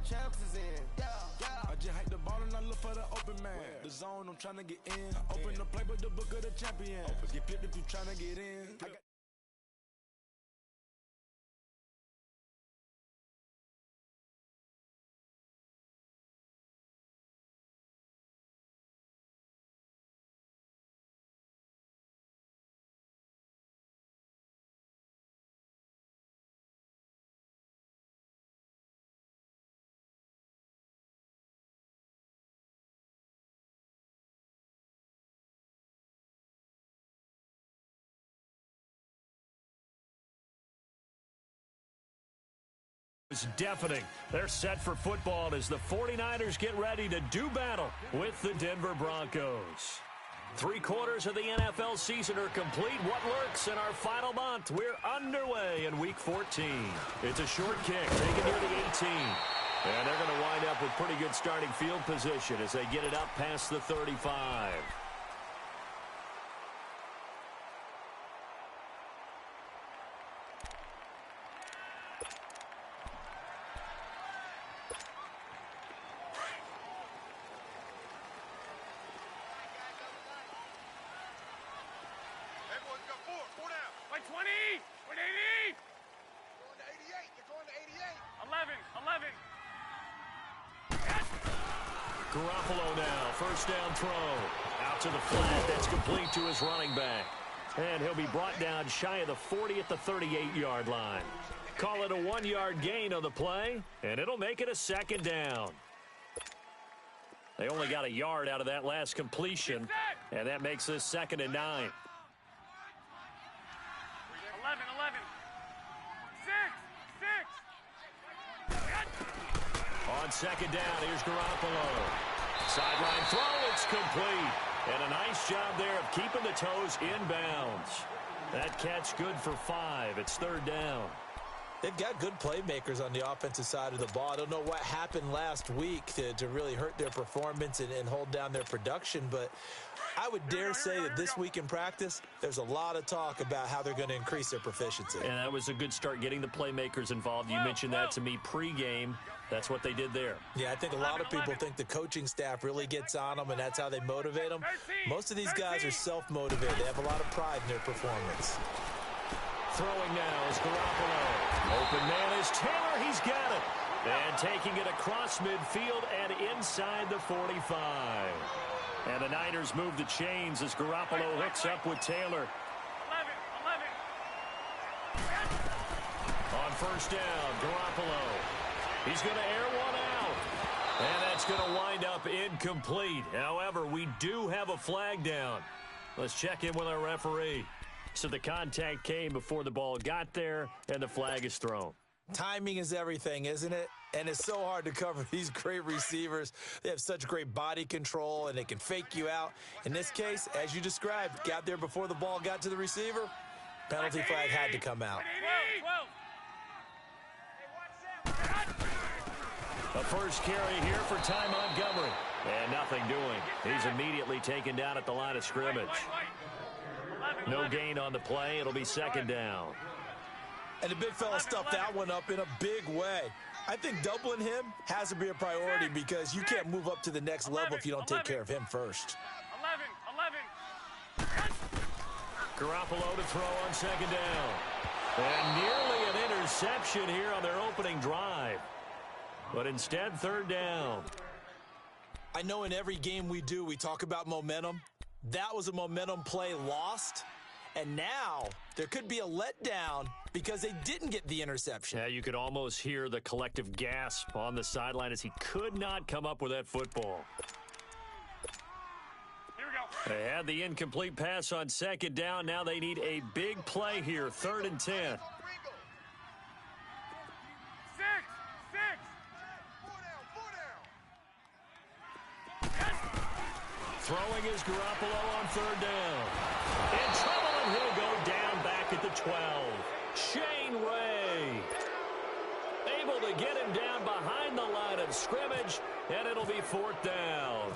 champs is in. I just hike the ball and I look for the open man. The zone, I'm trying to get in. Open the playbook, the book of the champion. Get flipped if you trying to get in. It's deafening. They're set for football as the 49ers get ready to do battle with the Denver Broncos. 3/4 of the NFL season are complete. What lurks in our final month? We're underway in Week 14. It's a short kick, taken near the 18. And they're going to wind up with pretty good starting field position as they get it up past the 35. Garoppolo now, first down throw. Out to the flat, that's complete to his running back. And he'll be brought down shy of the 40 at the 38-yard line. Call it a 1-yard gain on the play, and it'll make it a second down. They only got a yard out of that last completion, and that makes this 2nd and 9. 11. 6. On second down, here's Garoppolo. Sideline throw, it's complete. And a nice job there of keeping the toes inbounds. That catch good for 5. It's 3rd down. They've got good playmakers on the offensive side of the ball. I don't know what happened last week to really hurt their performance and hold down their production, but I would dare say that this week in practice, there's a lot of talk about how they're going to increase their proficiency. And that was a good start getting the playmakers involved. You mentioned that to me pregame. That's what they did there. Yeah, I think a lot of people think the coaching staff really gets on them, and that's how they motivate them. Most of these guys are self-motivated. They have a lot of pride in their performance. Throwing now is Garoppolo. Open man is Taylor. He's got it. And taking it across midfield and inside the 45. And the Niners move the chains as Garoppolo hooks up with Taylor. 11. On first down, Garoppolo. He's going to air one out. And that's going to wind up incomplete. However, we do have a flag down. Let's check in with our referee. So the contact came before the ball got there, and the flag is thrown. Timing is everything, isn't it? And it's so hard to cover these great receivers. They have such great body control, and they can fake you out. In this case, as you described, got there before the ball got to the receiver. Penalty flag had to come out. 12. The first carry here for Ty Montgomery. And nothing doing. He's immediately taken down at the line of scrimmage. No gain on the play. It'll be 2nd down. And the big fella stuffed that one up in a big way. I think doubling him has to be a priority because you can't move up to the next level if you don't take care of him first. 11. Garoppolo to throw on 2nd down. And nearly an interception here on their opening drive. But instead, 3rd down. I know in every game we do, we talk about momentum. That was a momentum play lost. And now there could be a letdown because they didn't get the interception. Yeah, you could almost hear the collective gasp on the sideline as he could not come up with that football. Here we go. They had the incomplete pass on 2nd down. Now they need a big play here, 3rd and 10. 6. Throwing is Garoppolo on 3rd down. In trouble, and he'll go down back at the 12. Shane Ray able to get him down behind the line of scrimmage, and it'll be 4th down.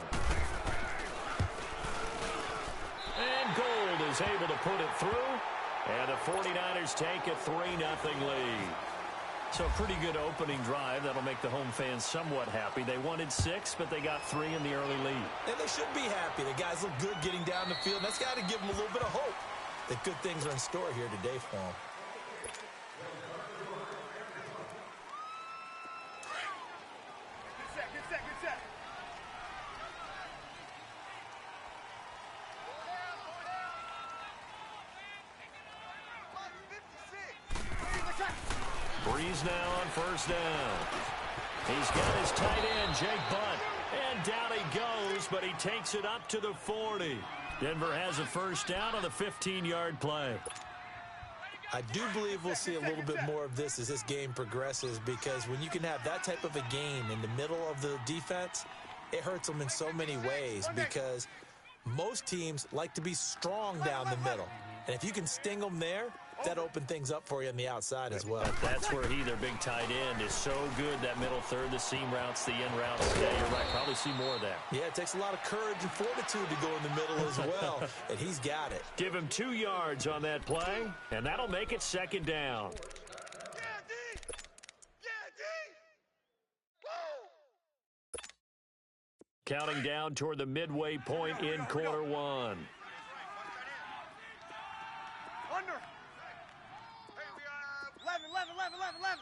And Gold is able to put it through, and the 49ers take a 3-0 lead. So a pretty good opening drive. That'll make the home fans somewhat happy. They wanted 6, but they got 3 in the early lead. And they should be happy. The guys look good getting down the field. That's got to give them a little bit of hope that good things are in store here today for them. Good set, good set. Breeze now on first down. He's got his tight end, Jake Butt. And down he goes, but he takes it up to the 40. Denver has a first down on the 15-yard play. I do believe we'll see a little bit more of this as this game progresses, because when you can have that type of a game in the middle of the defense, it hurts them in so many ways, because most teams like to be strong down the middle. And if you can sting them there, that opens things up for you on the outside as well. That's where he, their big tight end, is so good. That middle third, the seam routes, the in routes. Yeah, you're right. Probably see more of that. Yeah, it takes a lot of courage and fortitude to go in the middle as well, and he's got it. Give him 2 yards on that play, and that'll make it second down. Counting down toward the midway point in quarter one. Under. 11.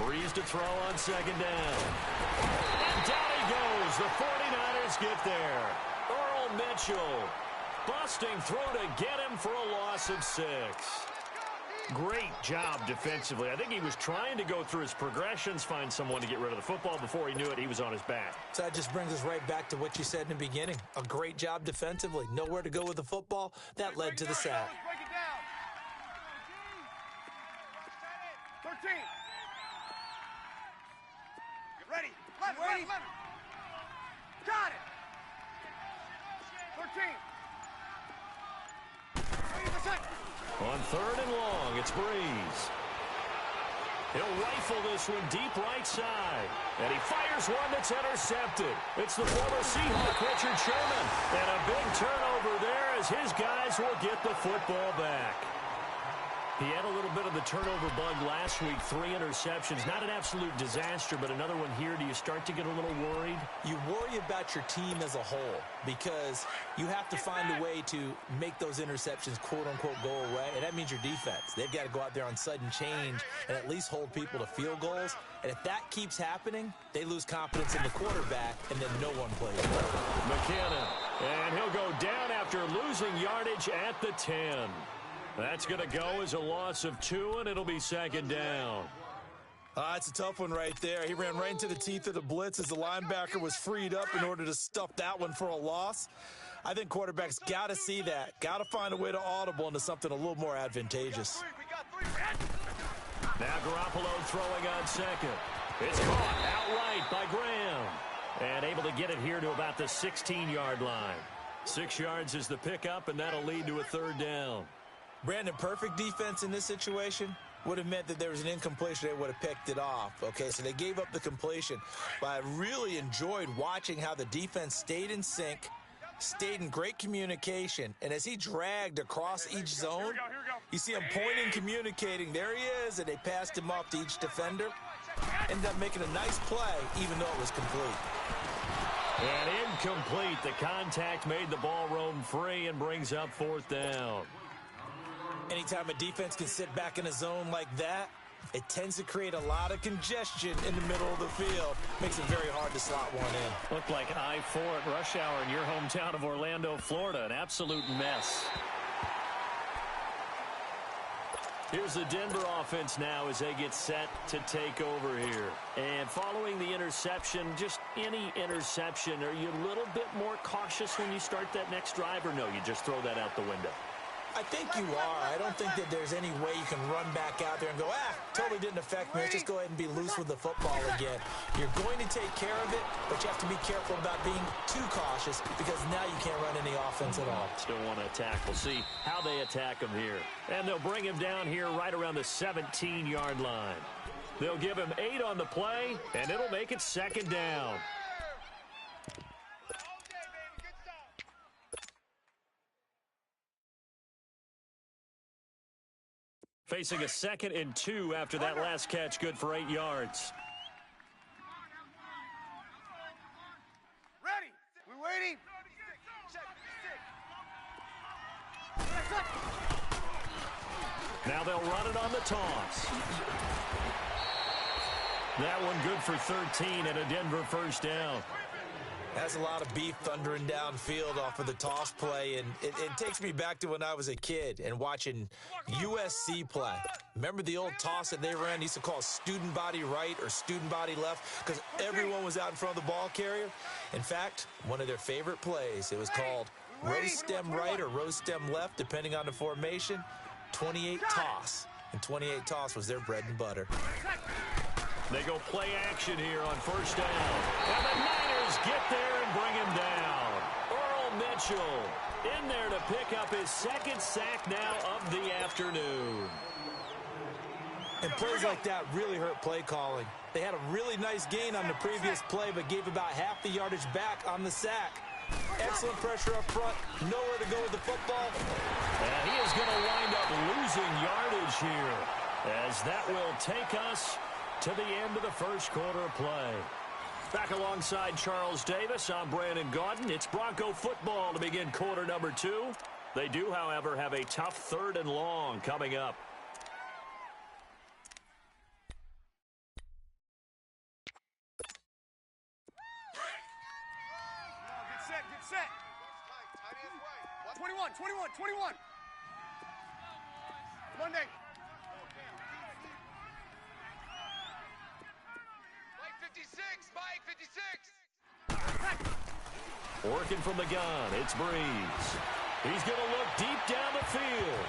Breeze to throw on second down. And down he goes. The 49ers get there. Earl Mitchell busting through to get him for a loss of 6. Great job defensively. I think he was trying to go through his progressions, find someone to get rid of the football. Before he knew it, he was on his back. So that just brings us right back to what you said in the beginning. A great job defensively. Nowhere to go with the football. That led to the sack. Break it down. 13. Get ready. 11. Got it. 13. On third and long, it's Breeze. He'll rifle this one deep right side. And he fires one that's intercepted. It's the former Seahawk, Richard Sherman. And a big turnover there as his guys will get the football back. He had a little bit of the turnover bug last week, 3 interceptions. Not an absolute disaster, but another one here. Do you start to get a little worried? You worry about your team as a whole, because you have to find a way to make those interceptions, quote-unquote, go away, and that means your defense. They've got to go out there on sudden change and at least hold people to field goals. And if that keeps happening, they lose confidence in the quarterback, and then no one plays well. McKinnon, and he'll go down after losing yardage at the 10. That's going to go as a loss of 2, and it'll be second down. It's a tough one right there. He ran right into the teeth of the blitz as the linebacker was freed up in order to stuff that one for a loss. I think quarterbacks got to see that. Got to find a way to audible into something a little more advantageous. Now Garoppolo throwing on second. It's caught outright by Graham. And able to get it here to about the 16-yard line. 6 yards is the pickup, and that'll lead to a third down. Brandon, perfect defense in this situation would have meant that there was an incompletion. They would have picked it off. Okay, so they gave up the completion. But I really enjoyed watching how the defense stayed in sync, stayed in great communication. And as he dragged across each zone, you see him pointing, communicating. There he is, and they passed him off to each defender. Ended up making a nice play, even though it was complete. And incomplete. The contact made the ball roam free and brings up fourth down. Anytime a defense can sit back in a zone like that, it tends to create a lot of congestion in the middle of the field. Makes it very hard to slot one in. Looked like I-4 at rush hour in your hometown of Orlando, Florida. An absolute mess. Here's the Denver offense now as they get set to take over here. And following the interception, just any interception, are you a little bit more cautious when you start that next drive, or no, you just throw that out the window? I think you are. I don't think that there's any way you can run back out there and go, totally didn't affect me. Let's just go ahead and be loose with the football again. You're going to take care of it, but you have to be careful about being too cautious, because now you can't run any offense at all. Still want to attack. We'll see how they attack him here. And they'll bring him down here right around the 17-yard line. They'll give him 8 on the play, and it'll make it second down. Facing a 2nd and 2 after that last catch, good for 8 yards. Ready. We waiting. Now they'll run it on the toss. That one good for 13 and a Denver first down. That's a lot of beef thundering downfield off of the toss play, and it takes me back to when I was a kid and watching USC play. Remember the old toss that they ran? They used to call student body right or student body left because everyone was out in front of the ball carrier. In fact, one of their favorite plays, it was called rose stem right or rose stem left, depending on the formation, 28 toss. And 28 toss was their bread and butter. They go play action here on first down. And the Niners get there and bring him down. Earl Mitchell in there to pick up his 2nd sack now of the afternoon. And plays like that really hurt play calling. They had a really nice gain on the previous play, but gave about half the yardage back on the sack. Excellent pressure up front. Nowhere to go with the football. And he is going to wind up losing yardage here, as that will take us to the end of the first quarter of play. Back alongside Charles Davis, I'm Brandon Gaudin. It's Bronco football to begin quarter number 2. They do, however, have a tough 3rd and long coming up. Get set. 21. Monday. Mike 56. Working from the gun, it's Breeze. He's going to look deep down the field.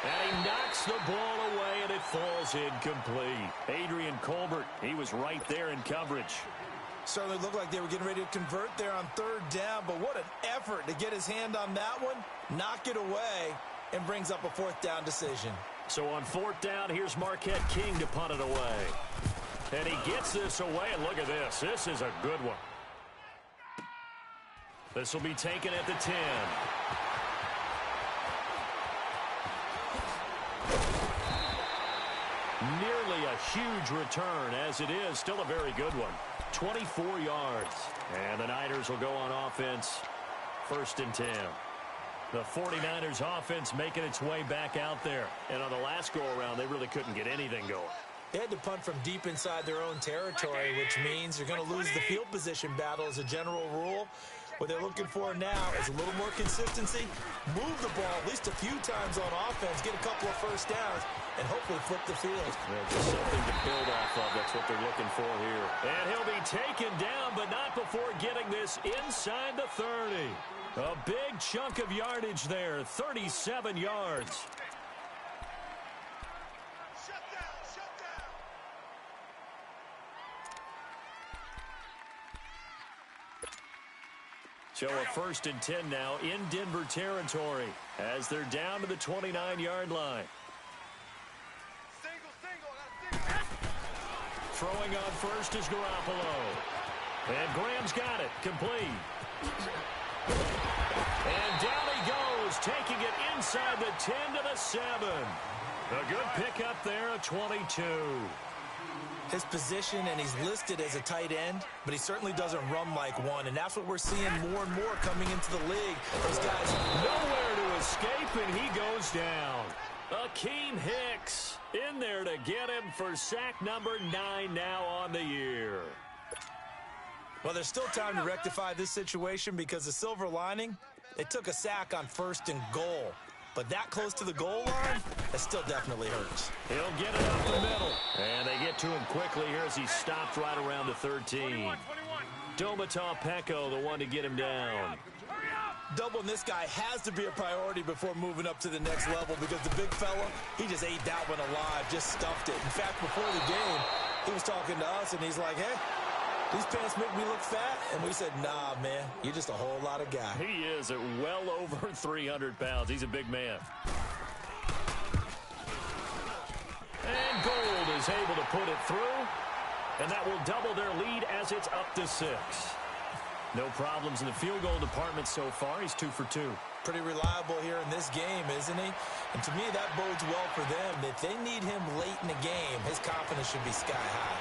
And he knocks the ball away, and it falls incomplete. Adrian Colbert, he was right there in coverage. Certainly looked like they were getting ready to convert there on 3rd down, but what an effort to get his hand on that one, knock it away, and brings up a 4th down decision. So on 4th down, here's Marquette King to punt it away. And he gets this away, and look at this. This is a good one. This will be taken at the 10. Nearly a huge return, as it is still a very good one. 24 yards. And the Niners will go on offense, 1st and 10. The 49ers offense making its way back out there. And on the last go-around, they really couldn't get anything going. They had to punt from deep inside their own territory, which means you're going to lose the field position battle as a general rule. What they're looking for now is a little more consistency, move the ball at least a few times on offense, get a couple of first downs, and hopefully flip the field. Yeah, just something to build off of. That's what they're looking for here. And he'll be taken down, but not before getting this inside the 30. A big chunk of yardage there, 37 yards. So a 1st and 10 now in Denver territory as they're down to the 29-yard line. Throwing on first is Garoppolo. And Graham's got it. Complete. And down he goes, taking it inside the 10 to the 7. A good pickup there, a 22. His position, and he's listed as a tight end, but he certainly doesn't run like one, and that's what we're seeing more and more coming into the league. Those guys nowhere to escape, and he goes down. Akeem Hicks in there to get him for sack number 9 now on the year. Well, there's still time to rectify this situation because the silver lining, they took a sack on 1st and goal. But that close to the goal line, that still definitely hurts. He'll get it up the middle. And they get to him quickly here as he stopped right around the 13. Domata Peko, the one to get him down. Doubling this guy has to be a priority before moving up to the next level because the big fella, he just ate that one alive, just stuffed it. In fact, before the game, he was talking to us, and he's like, hey, these pants make me look fat? And we said, nah, man, you're just a whole lot of guy. He is at well over 300 pounds. He's a big man. And Gold is able to put it through. And that will double their lead as it's up to 6. No problems in the field goal department so far. He's 2 for 2. Pretty reliable here in this game, isn't he? And to me, that bodes well for them. If they need him late in the game, his confidence should be sky high.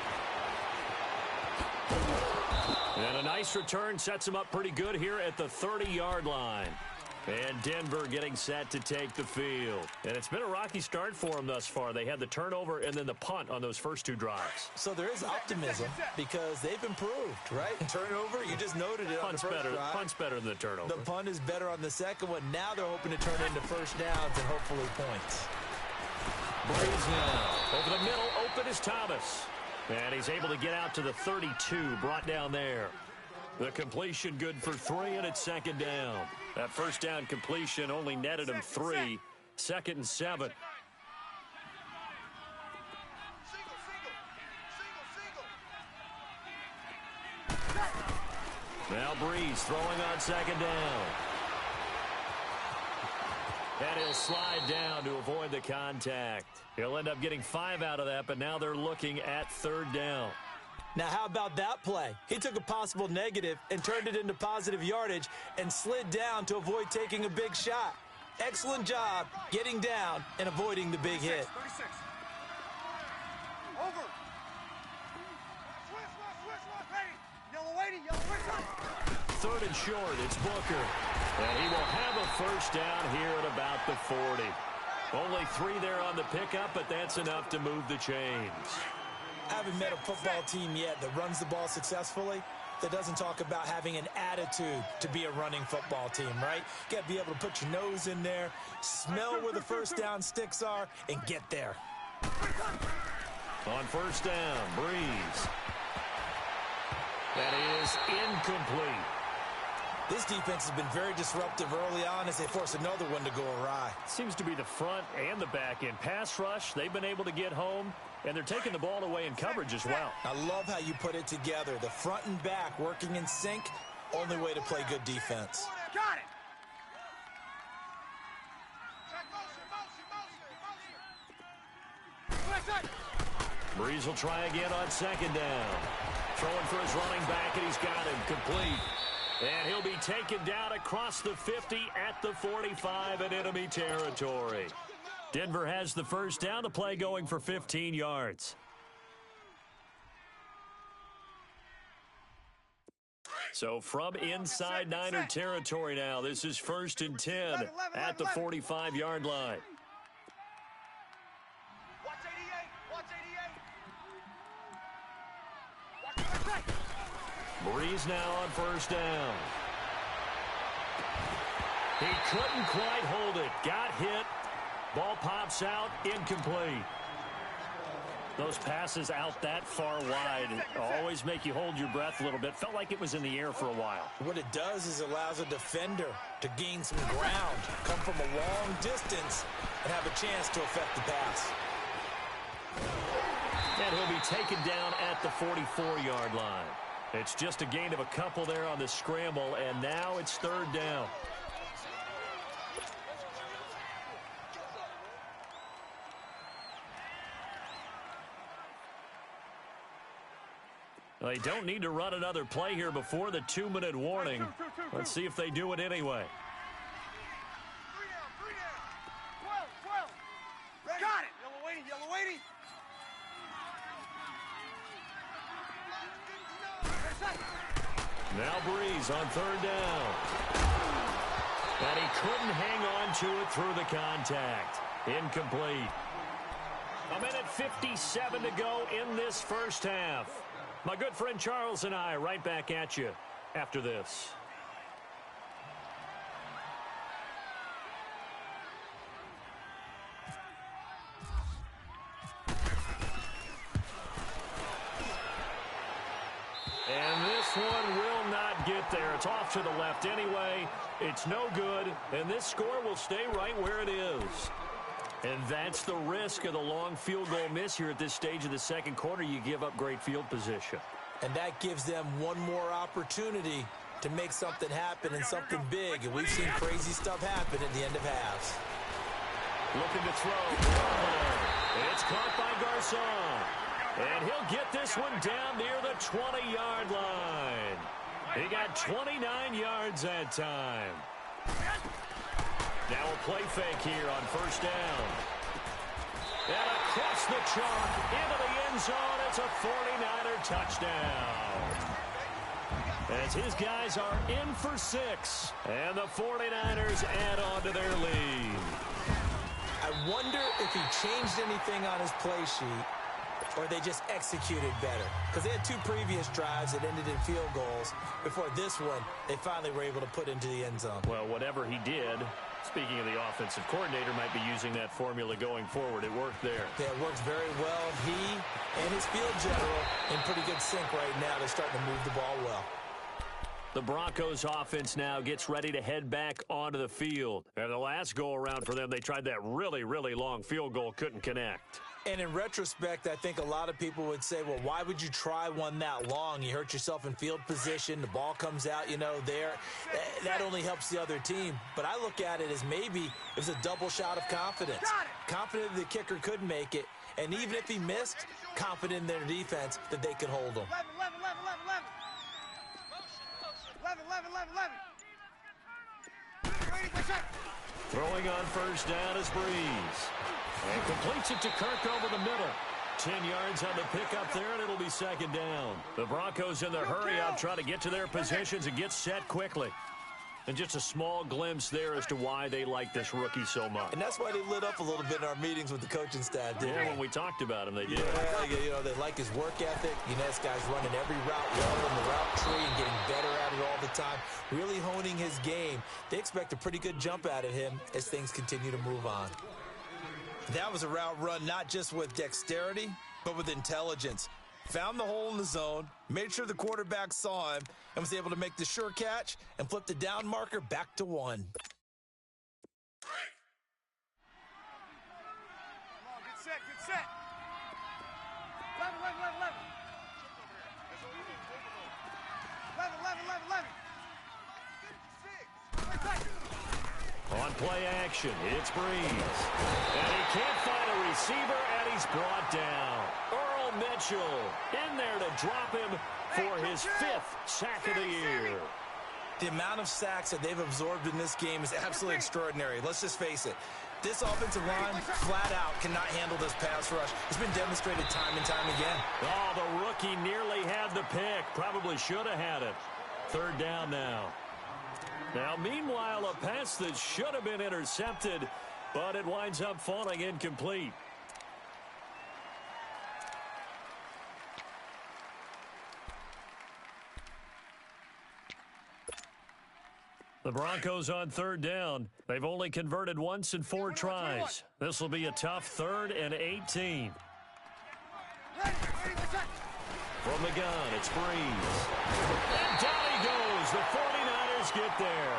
And a nice return sets him up pretty good here at the 30-yard line. And Denver getting set to take the field. And it's been a rocky start for them thus far. They had the turnover and then the punt on those first two drives. So there is optimism because they've improved, right? Turnover, you just noted it on the first drive. Punt's better than the turnover. The punt is better on the second one. Now they're hoping to turn into first downs and hopefully points. Breeze now. Over the middle, open is Thomas. And he's able to get out to the 32, brought down there. The completion good for 3, and it's second down. That first down completion only netted him 3. 2nd and 7. Now Breeze throwing on second down. And he'll slide down to avoid the contact. He'll end up getting 5 out of that, but now they're looking at third down. Now, how about that play? He took a possible negative and turned it into positive yardage and slid down to avoid taking a big shot. Excellent job getting down and avoiding the big hit. 36. Over. Switch. Ready. Yellow 80. Yellow 3rd and short. It's Booker. And he will have a first down here at about the 40. Only 3 there on the pickup, but that's enough to move the chains. I haven't met a football team yet that runs the ball successfully that doesn't talk about having an attitude to be a running football team, right? You got to be able to put your nose in there, smell where the first down sticks are, and get there. On first down, Breeze. That is incomplete. This defense has been very disruptive early on as they force another one to go awry. Seems to be the front and the back end. Pass rush, they've been able to get home, and they're taking the ball away in coverage as well. I love how you put it together. The front and back working in sync, only way to play good defense. Got it. Breeze will try again on second down. Throwing for his running back, and he's got him complete. And he'll be taken down across the 50 at the 45 in enemy territory. Denver has the first down. The play going for 15 yards. So from inside Niner territory now, this is 1st and 10 at the 45-yard line. Breeze now on first down. He couldn't quite hold it. Got hit. Ball pops out. Incomplete. Those passes out that far wide always make you hold your breath a little bit. Felt like it was in the air for a while. What it does is allows a defender to gain some ground, come from a long distance, and have a chance to affect the pass. And he'll be taken down at the 44-yard line. It's just a gain of a couple there on the scramble, and now it's third down. They don't need to run another play here before the 2-minute warning. Let's see if they do it anyway. 3 down. 12. Ready. Got it. Yellow 80. Now Breeze on third down. And he couldn't hang on to it through the contact. Incomplete. 1:57 to go in this first half. My good friend Charles and I right back at you after this. And this one will not get there. It's off to the left anyway. It's no good, and this score will stay right where it is. And that's the risk of the long field goal miss here at this stage of the second quarter. You give up great field position. And that gives them one more opportunity to make something happen and something big. And we've seen crazy stuff happen at the end of halves. Looking to throw. It's caught by Garcon. And he'll get this one down near the 20-yard line. He got 29 yards that time. play fake here on first down. And across the chalk into the end zone. It's a 49er touchdown. As his guys are in for 6. And the 49ers add on to their lead. I wonder if he changed anything on his play sheet or they just executed better. Because they had 2 previous drives that ended in field goals. Before this one, they finally were able to put into the end zone. Well, whatever he did, speaking of the offensive coordinator, might be using that formula going forward. It worked there. Yeah, it works very well. He and his field general in pretty good sync right now. They're starting to move the ball well. The Broncos offense now gets ready to head back onto the field. And the last go-around for them, they tried that really, really long field goal, couldn't connect. And in retrospect, I think a lot of people would say, well, why would you try one that long? You hurt yourself in field position. The ball comes out, there. That only helps the other team. But I look at it as maybe it was a double shot of confidence. Confident the kicker could make it. And even if he missed, confident in their defense that they could hold him. 11. Throwing on first down is Breeze. And completes it to Kirk over the middle. 10 yards on the pickup there, and it'll be second down. The Broncos in the hurry-up trying to get to their positions and get set quickly. And just a small glimpse there as to why they like this rookie so much. And that's why they lit up a little bit in our meetings with the coaching staff, didn't they? When we talked about him, they did. Yeah, they like his work ethic. This guy's running every route well in the route tree and getting better at it all the time, really honing his game. They expect a pretty good jump out of him as things continue to move on. That was a route run not just with dexterity, but with intelligence. Found the hole in the zone, made sure the quarterback saw him, and was able to make the sure catch and flip the down marker back to 1. Come on, get set. 11. On play action, it's Breeze. And he can't find a receiver, and he's brought down. Earl Mitchell in there to drop him for his 5th sack of the year. The amount of sacks that they've absorbed in this game is absolutely extraordinary. Let's just face it. This offensive line, flat out, cannot handle this pass rush. It's been demonstrated time and time again. Oh, the rookie nearly had the pick. Probably should have had it. Third down now. Now, meanwhile, a pass that should have been intercepted, but it winds up falling incomplete. The Broncos on third down. They've only converted once in 4 tries. This will be a tough 3rd and 18. From the gun, it's Breeze. And down he goes. The 49ers get there.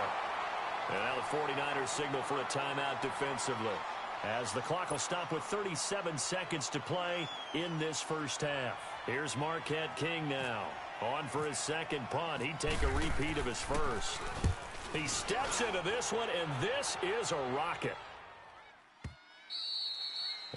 And now the 49ers signal for a timeout defensively, as the clock will stop with 37 seconds to play in this first half. Here's Marquette King now. On for his second punt. He'd take a repeat of his first. He steps into this one, and this is a rocket.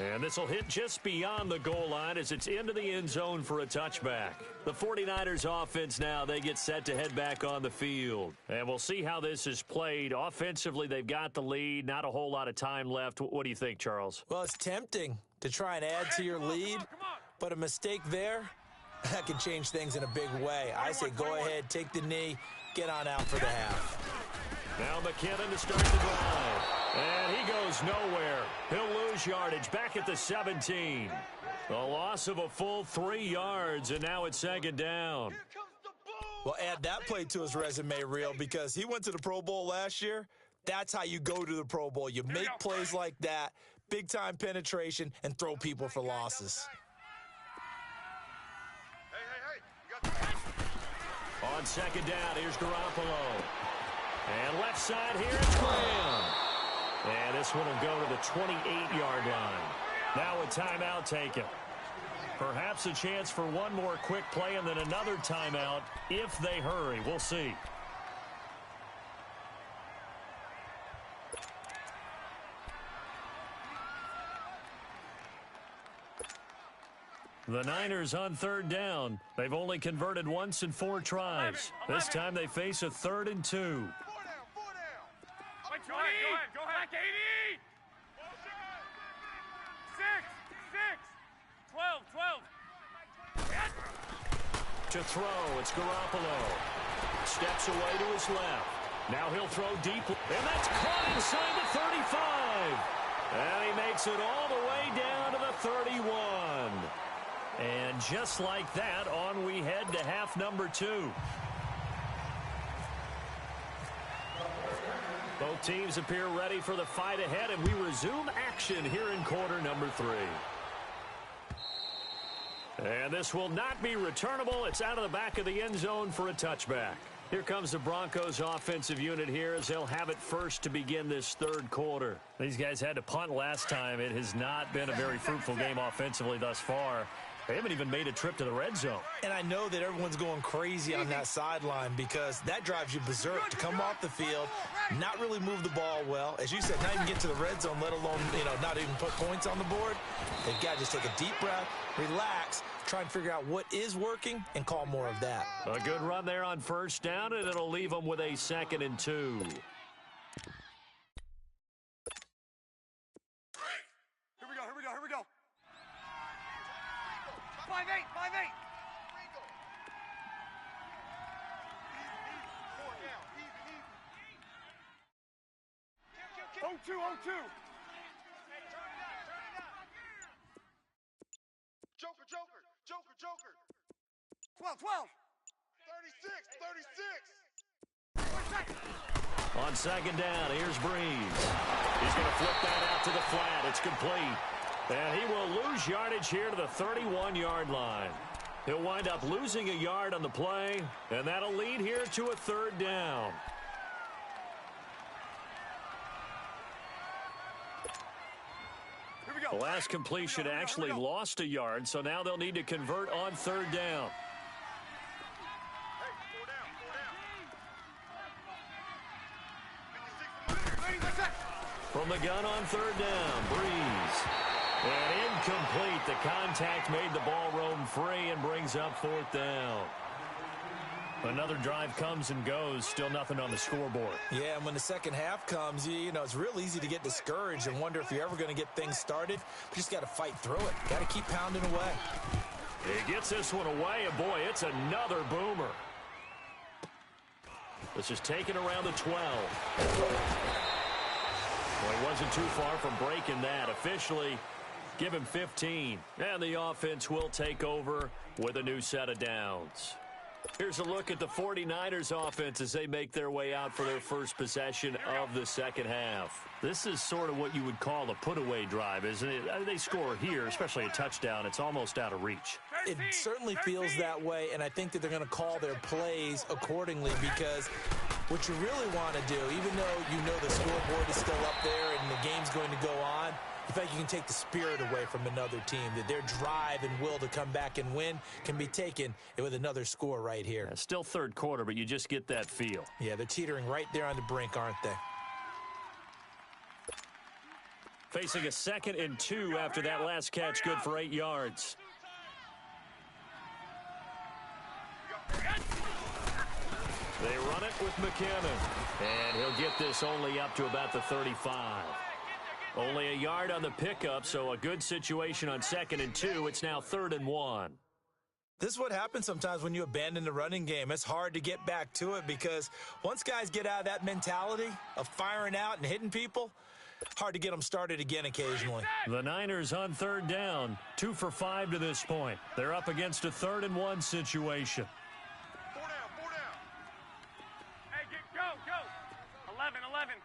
And this will hit just beyond the goal line as it's into the end zone for a touchback. The 49ers offense now, they get set to head back on the field. And we'll see how this is played. Offensively, they've got the lead. Not a whole lot of time left. What do you think, Charles? Well, it's tempting to try and add to your lead, but a mistake there, that can change things in a big way. I say go ahead, take the knee, get on out for the half. Now McKinnon to start the drive. And he goes nowhere. He'll lose yardage back at the 17. A loss of a full 3 yards, and now it's second down. Well, add that play to his resume reel because he went to the Pro Bowl last year. That's how you go to the Pro Bowl. You make plays like that, big-time penetration, and throw people for losses. On second down, here's Garoppolo. And left side here, it's Graham. And this one will go to the 28-yard line. Now a timeout taken. Perhaps a chance for one more quick play and then another timeout if they hurry. We'll see. The Niners on third down. They've only converted once in 4 tries. This time they face a 3rd and 2. Go ahead. ahead, Katie! 6, 12. To throw, it's Garoppolo. Steps away to his left. Now he'll throw deep, and that's caught inside the 35. And he makes it all the way down to the 31. And just like that, on we head to half number 2. Both teams appear ready for the fight ahead, and we resume action here in quarter number 3. And this will not be returnable. It's out of the back of the end zone for a touchback. Here comes the Broncos offensive unit here as they'll have it first to begin this third quarter. These guys had to punt last time. It has not been a very fruitful game offensively thus far. They haven't even made a trip to the red zone. And I know that everyone's going crazy on that sideline because that drives you berserk to come off the field, not really move the ball well. As you said, not even get to the red zone, let alone, not even put points on the board. They've got to just take a deep breath, relax, try and figure out what is working and call more of that. A good run there on first down, and it'll leave them with a 2nd and 2. Here we go. 5-8. 0-2. Joker. 12. 36. On second down, here's Breeze. He's going to flip that out to the flat. It's complete. And he will lose yardage here to the 31-yard line. He'll wind up losing a yard on the play, and that'll lead here to a 3rd down. Here we go. The last completion actually lost a yard, so now they'll need to convert on 3rd down. From the gun on 3rd down, Breeze. And incomplete. The contact made the ball roam free and brings up 4th down. Another drive comes and goes. Still nothing on the scoreboard. Yeah, and when the second half comes, it's real easy to get discouraged and wonder if you're ever going to get things started. You just got to fight through it. Got to keep pounding away. He gets this one away, and boy, it's another boomer. This is taken around the 12. Well, he wasn't too far from breaking that. Officially, give him 15. And the offense will take over with a new set of downs. Here's a look at the 49ers offense as they make their way out for their first possession of the second half. This is sort of what you would call a put-away drive, isn't it? They score here, especially a touchdown. It's almost out of reach. It certainly feels that way, and I think that they're going to call their plays accordingly because what you really want to do, even though you know the scoreboard is still up there and the game's going to go on, I feel like you can take the spirit away from another team, that their drive and will to come back and win can be taken with another score right here. Yeah, still third quarter, but you just get that feel. Yeah, they're teetering right there on the brink, aren't they? Facing a 2nd and 2 after that last catch, good for 8 yards. They run it with McKinnon, and he'll get this only up to about the 35. Only a yard on the pickup, so a good situation on 2nd and 2. It's now 3rd and 1. This is what happens sometimes when you abandon the running game. It's hard to get back to it because once guys get out of that mentality of firing out and hitting people, hard to get them started again occasionally. The Niners on 3rd down, 2 for 5 to this point. They're up against a 3rd and 1 situation. 4 down. Hey, go. 11.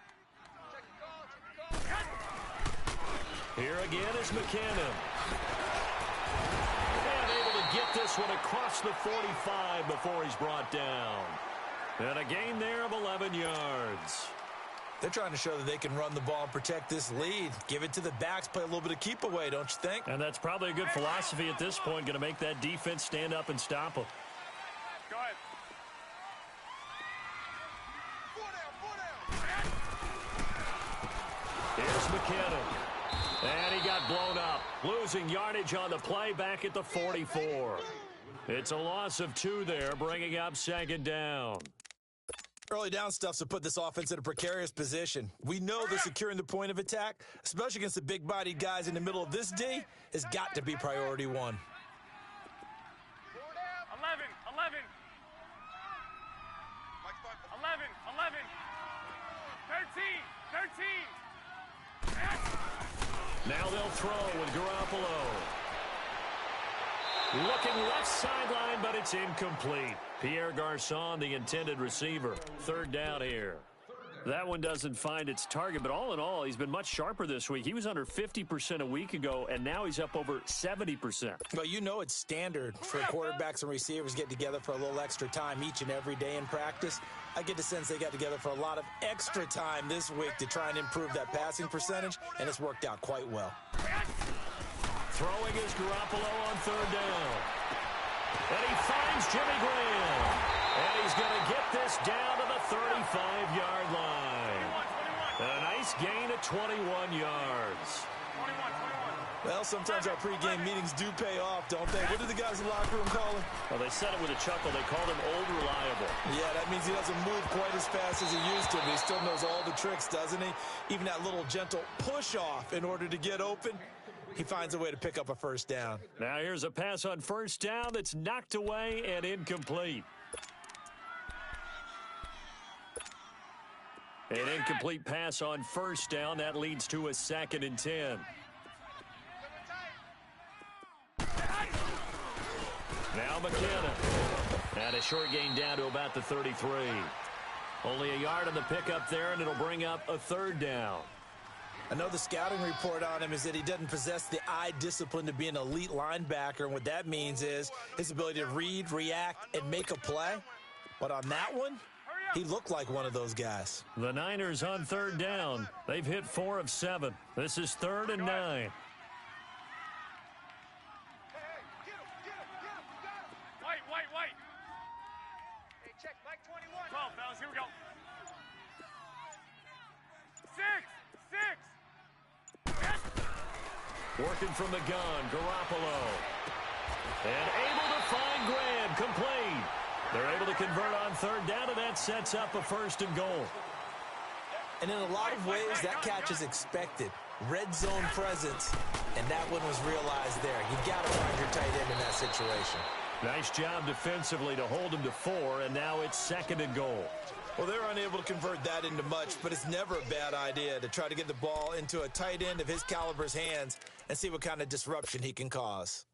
Here again is McKinnon. And able to get this one across the 45 before he's brought down. And a gain there of 11 yards. They're trying to show that they can run the ball and protect this lead. Give it to the backs, play a little bit of keep away, don't you think? And that's probably a good philosophy at this point, going to make that defense stand up and stop them. Go ahead. 4 down. Here's McKinnon. And he got blown up, losing yardage on the play back at the 44. It's a loss of 2 there, bringing up 2nd down. Early down stuff's to put this offense in a precarious position. We know that securing the point of attack, especially against the big-bodied guys in the middle of this D, has got to be priority one. 11. 13. Now they'll throw with Garoppolo. Looking left sideline, but it's incomplete. Pierre Garçon, the intended receiver. Third down here. That one doesn't find its target, but all in all, he's been much sharper this week. He was under 50% a week ago, and now he's up over 70%. Well, you know it's standard for quarterbacks and receivers get together for a little extra time each and every day in practice. I get the sense they got together for a lot of extra time this week to try and improve that passing percentage, and it's worked out quite well. Throwing is Garoppolo on third down. And he finds Jimmy Graham. And he's going to get this down to the 35-yard line. A nice gain of 21 yards. 21. Well, sometimes our pregame meetings do pay off, don't they? What did the guys in the locker room call him? Well, they said it with a chuckle. They called him Old Reliable. Yeah, that means he doesn't move quite as fast as he used to, but he still knows all the tricks, doesn't he? Even that little gentle push-off in order to get open. He finds a way to pick up a first down. Now here's a pass on first down that's knocked away and incomplete. An incomplete pass on first down. That leads to a 2nd and 10. Now McKinnon. And a short gain down to about the 33. Only a yard on the pickup there, and it'll bring up a third down. I know the scouting report on him is that he doesn't possess the eye discipline to be an elite linebacker, and what that means is his ability to read, react, and make a play. But on that one, he looked like one of those guys. The Niners on third down. They've hit 4 of 7. This is 3rd and 9. Wait. Hey, check, Mike 21. 12, fellas, here we go. 6. Working from the gun, Garoppolo. And able to find Graham, complete. They're able to convert on third down, and that sets up a 1st and goal. And in a lot of ways, that catch is expected. Red zone presence, and that one was realized there. You've got to find your tight end in that situation. Nice job defensively to hold him to 4, and now it's 2nd and goal. Well, they're unable to convert that into much, but it's never a bad idea to try to get the ball into a tight end of his caliber's hands and see what kind of disruption he can cause.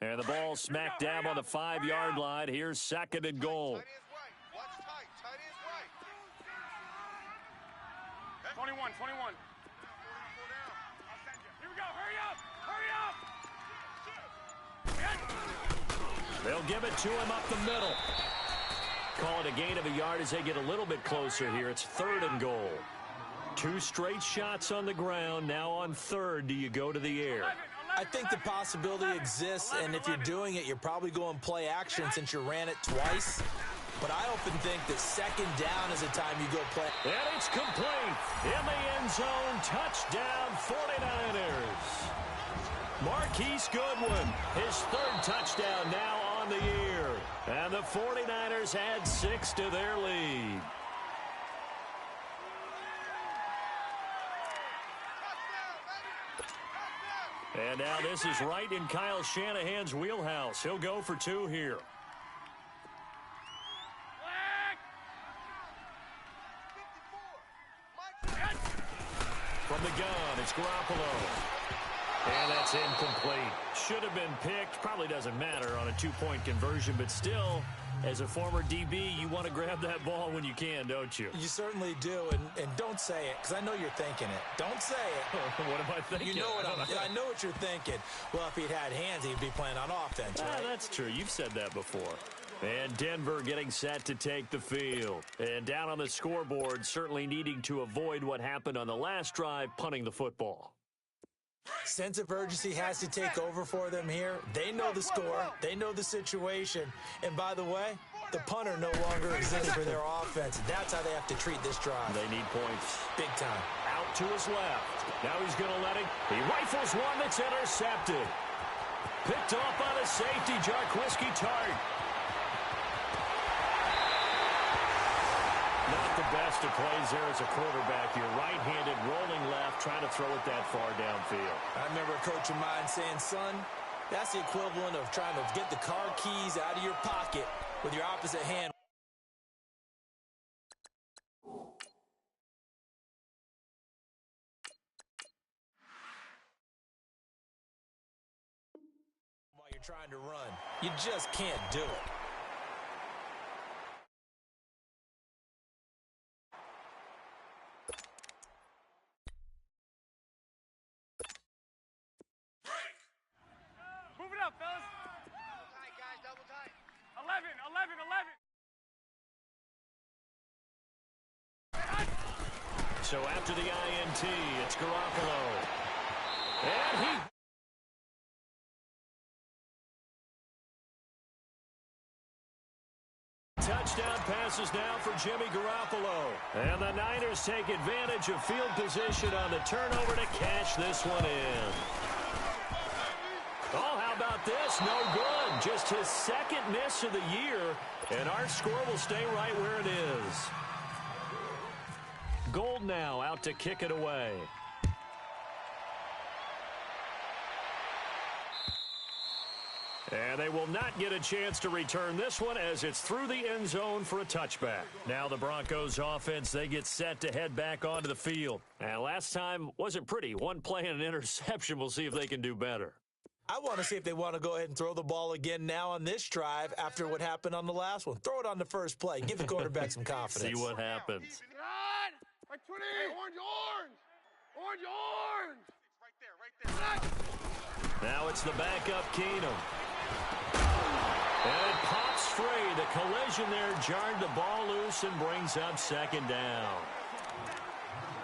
And the ball smack dab on the 5-yard line. Here's 2nd and goal. Tight end's right. Watch tight. Tight end's right. 21. Here we go. Hurry up. They'll give it to him up the middle. Call it a gain of a yard as they get a little bit closer here. It's 3rd and goal. 2 straight shots on the ground. Now on 3rd, do you go to the air? I think the possibility exists, and if you're doing it, you're probably going play action since you ran it twice. But I often think that 2nd down is the time you go play. And it's complete. In the end zone, touchdown 49ers. Marquise Goodwin, his 3rd touchdown now on the year. And the 49ers add 6 to their lead. And now this is right in Kyle Shanahan's wheelhouse. He'll go for 2 here. From the gun, it's Garoppolo. And that's incomplete. Should have been picked. Probably doesn't matter on a 2-point conversion, but still, as a former DB, you want to grab that ball when you can, don't you? You certainly do, and don't say it, because I know you're thinking it. Don't say it. What am I thinking? You know what I know what you're thinking. Well, if he'd had hands, he'd be playing on offense, right? That's true. You've said that before. And Denver getting set to take the field. And down on the scoreboard, certainly needing to avoid what happened on the last drive, punting the football. Sense of urgency has to take over for them here. They know the score. They know the situation. And by the way, the punter no longer exists for their offense. That's how they have to treat this drive. They need points. Big time. Out to his left. Now he's going to let it. He rifles one that's intercepted. Picked off by the safety, Jarquiski Tartt. Not the best of plays there as a quarterback. You're right-handed, rolling left, trying to throw it that far downfield. I remember a coach of mine saying, son, that's the equivalent of trying to get the car keys out of your pocket with your opposite hand. While you're trying to run, you just can't do it. Move it up, fellas. Double tight, guys, double tight. 11, 11, 11. So after the INT, it's Garoppolo. And he... Touchdown passes now for Jimmy Garoppolo. And the Niners take advantage of field position on the turnover to cash this one in. Oh, how about this? No good. Just his second miss of the year, and our score will stay right where it is. Gold now out to kick it away. And they will not get a chance to return this one as it's through the end zone for a touchback. Now the Broncos offense, they get set to head back onto the field. And last time wasn't pretty. One play and an interception. We'll see if they can do better. I want to see if they want to go ahead and throw the ball again now on this drive after what happened on the last one. Throw it on the first play. Give the quarterback some confidence. See what happens. God! Right 20! Hey, orange, orange! Orange, orange! It's right there, Now it's the backup Keenum. And it pops free. The collision there jarred the ball loose and brings up second down.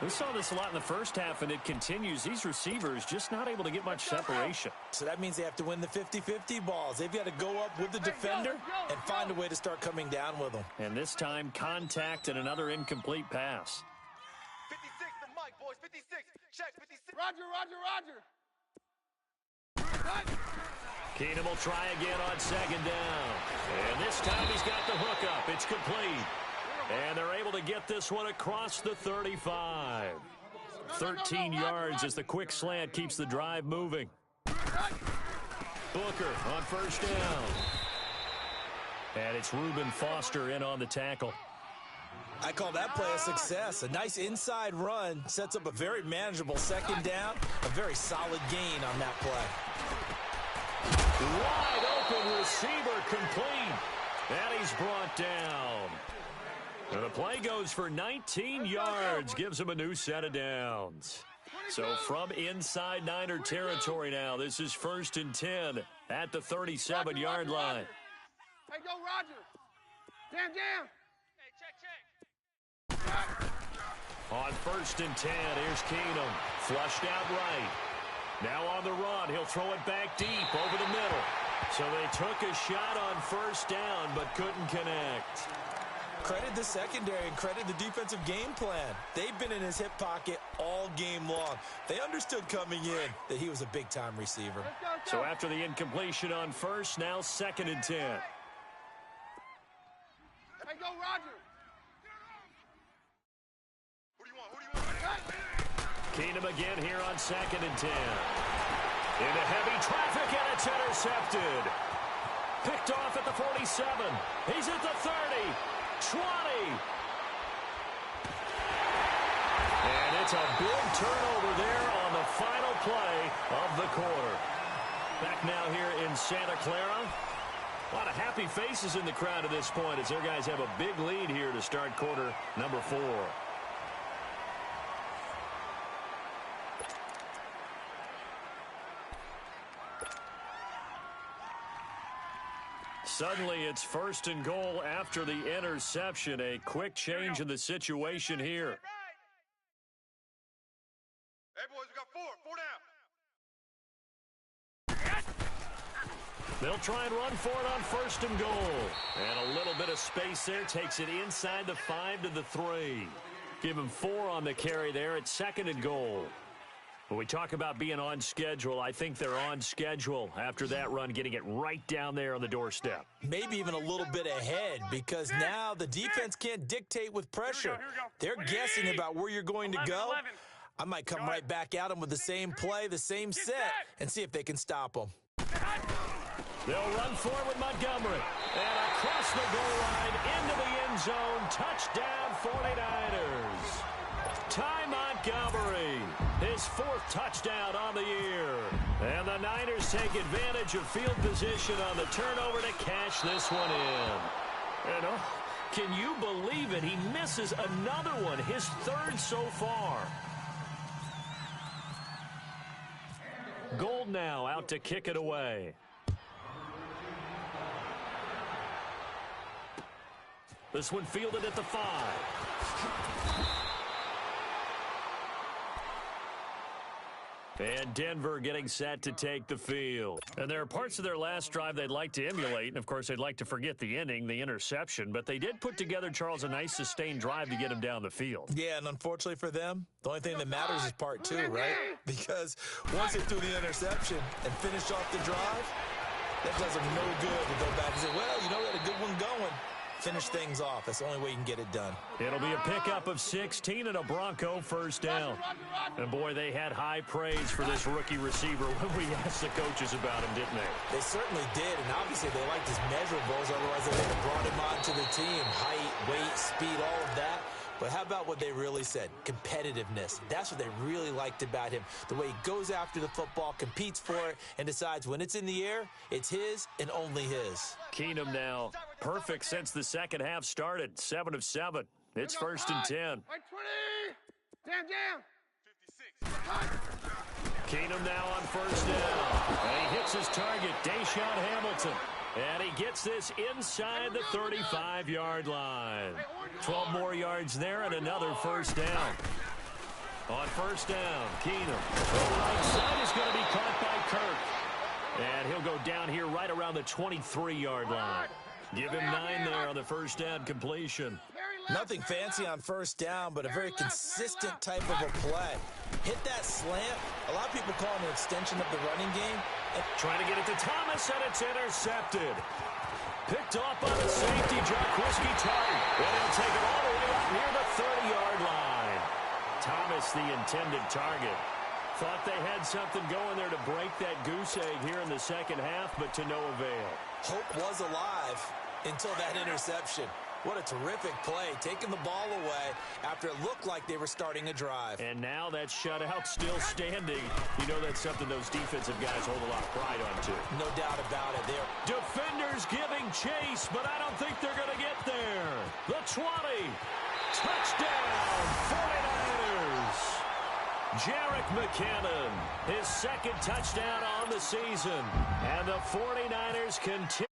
We saw this a lot in the first half, and it continues. These receivers just not able to get much separation. So that means they have to win the 50-50 balls. They've got to go up with the defender and find a way to start coming down with them. And this time, contact and another incomplete pass. 56 for Mike, boys. 56. Check, 56. Roger, roger, roger. Keenum will try again on second down. And this time he's got the hookup. It's complete. And they're able to get this one across the 35. 13 yards as the quick slant keeps the drive moving. Booker on first down. And it's Reuben Foster in on the tackle. I call that play a success. A nice inside run sets up a very manageable second down. A very solid gain on that play. Wide open receiver complete. And he's brought down. And the play goes for 19 yards, gives him a new set of downs. So from inside Niner territory now, this is 1st and 10 at the 37-yard line. Hey, go, Roger. Jam, jam. Hey, check. On 1st and 10, here's Keenum. Flushed out right. Now on the run, he'll throw it back deep over the middle. So they took a shot on first down, but couldn't connect. Credit the secondary and credit the defensive game plan. They've been in his hip pocket all game long. They understood coming in that he was a big-time receiver. So after the incompletion on first, now 2nd and 10. Hey, go, Roger. Who do you want? Keenum again here on 2nd and 10. Into heavy traffic, and it's intercepted. Picked off at the 47. He's at the 30. 20. And it's a big turnover there on the final play of the quarter. Back now here in Santa Clara. A lot of happy faces in the crowd at this point as their guys have a big lead here to start quarter number 4. Suddenly, it's 1st and goal after the interception. A quick change in the situation here. Hey, boys, we got 4 down. They'll try and run for it on 1st and goal. And a little bit of space there takes it inside the 5 to the 3. Give him 4 on the carry there. It's 2nd and goal. When we talk about being on schedule, I think they're on schedule after that run, getting it right down there on the doorstep. Maybe even a little bit ahead, because now the defense can't dictate with pressure. They're guessing about where you're going to go. I might come right back at them with the same play, the same set, and see if they can stop them. They'll run forward with Montgomery. And across the goal line, into the end zone. Touchdown, 49ers. Ty Montgomery, his 4th touchdown on the year. And the Niners take advantage of field position on the turnover to cash this one in. And can you believe it? He misses another one, his 3rd so far. Gold now out to kick it away. This one fielded at the 5. And Denver getting set to take the field. And there are parts of their last drive they'd like to emulate. And, of course, they'd like to forget the ending, the interception. But they did put together, Charles, a nice sustained drive to get him down the field. Yeah, and unfortunately for them, the only thing that matters is part 2, right? Because once they threw the interception and finished off the drive, that does them no good to go back and say, well, you know, we had a good one going. Finish things off. That's the only way you can get it done. It'll be a pickup of 16 and a Bronco first down. And, boy, they had high praise for this rookie receiver when we asked the coaches about him, didn't they? They certainly did, and obviously they liked his measurables. Otherwise, they would have brought him onto the team. Height, weight, speed, all of that. But how about what they really said? Competitiveness. That's what they really liked about him. The way he goes after the football, competes for it, and decides when it's in the air, it's his and only his. Keenum now perfect since the second half started. 7 of 7. It's 1st and 10. Right 20. Jam. 56. Keenum now on 1st down. And he hits his target, Deshaun Hamilton. And he gets this inside the 35-yard line. 12 more yards there and another 1st down. On 1st down, Keenum. The right side is going to be caught by Kirk. And he'll go down here right around the 23-yard line. Give him 9 there on the 1st down completion. Nothing fancy on 1st down, but a very consistent type of a play. Hit that slant. A lot of people call it an extension of the running game. Trying to get it to Thomas, and it's intercepted. Picked off by the safety, Jaquiski Tartt. And he'll take it all the way up near the 30-yard line. Thomas, the intended target. Thought they had something going there to break that goose egg here in the second half, but to no avail. Hope was alive until that interception. What a terrific play, taking the ball away after it looked like they were starting a drive. And now that shutout still standing. You know that's something those defensive guys hold a lot of pride on, too. No doubt about it. Defenders giving chase, but I don't think they're going to get there. The 20. Touchdown, 49ers. Jerick McKinnon, his 2nd touchdown on the season. And the 49ers continue.